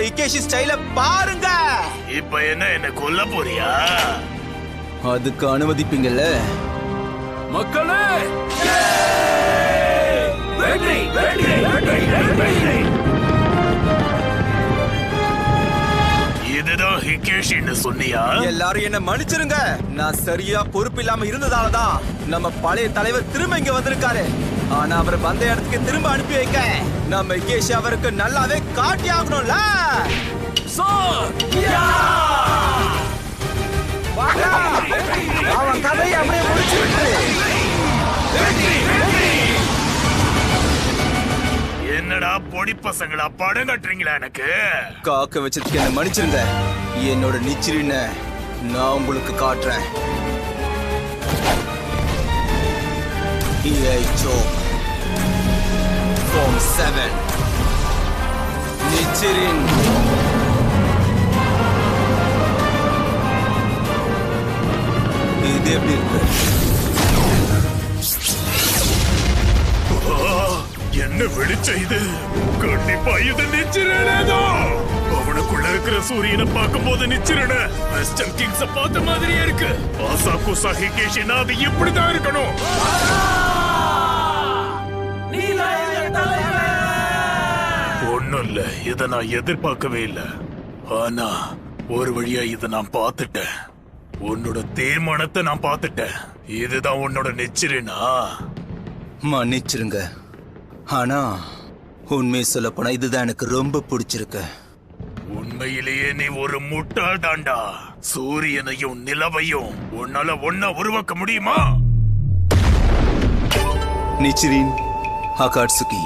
இகேஷி ஸ்டைல பாருங்க. இப்ப என்ன கொல்ல போறியா? அதுக்கு அனுமதிப்பீங்கல்ல மக்களே? இதுதான் ஹிகேஷின்னு சொன்னியா? எல்லாரும் என்ன மன்னிச்சிருங்க. நான் சரியா பொறுப்பு இல்லாம இருந்ததாலதான் நம்ம பழைய தலைவர் திரும்ப இங்க வந்திருக்காரு. ஆனா அவர் வந்த இடத்துக்கு திரும்ப அனுப்பி வைக்க நம்ம இகேஷி அவருக்கு நல்லாவே காட்டி ஆகணும்ல. அவன் கதையை அப்படியே முடிச்சு விட்டு என்னடா பொடி பசங்களா படம் கட்டுறீங்களா? எனக்கு காக்க வச்சதுக்கு என்ன மன்னிச்சிருங்க. என்னோட நிச்சிரின நான் உங்களுக்கு காட்டுறேன். Form 7 நிச்சிரின். இது எப்படி இருக்கு? என்ன வெளிச்ச இது? கண்டிப்பா இது நிச்சிரனேதான். அவனுக்குள்ள இருக்கிற சூரியனை பார்க்கும் போது நிச்சிரன வெஸ்டர்ன் கிங்ஸ பார்த்த மாதிரியே இருக்கு. ஆசாகுசா ஹிகேஷினா அது இப்படிதான் இருக்கணும். ஒண்ணும் இல்ல, இத நான் எதிர்பார்க்கவே இல்ல. ஆனா ஒரு வழியா இத நான் பார்த்துட்டேன். உன்னோட தீர்மானத்தை நான் பார்த்துட்டேன். இதுதான் உன்னோட நிச்சிரனா? மன்னிச்சிருங்க. ஆனா உண்மை சொல்ல போனா இதுதான் எனக்கு ரொம்ப பிடிச்சிருக்கு. உண்மையிலேயே நீ ஒரு முட்டாள் தாண்டா. சூரியனையும் நிலவையும் உன்னால ஒன்னா உருவாக்க முடியுமா? நிச்சிரின் அகாட்சுகி.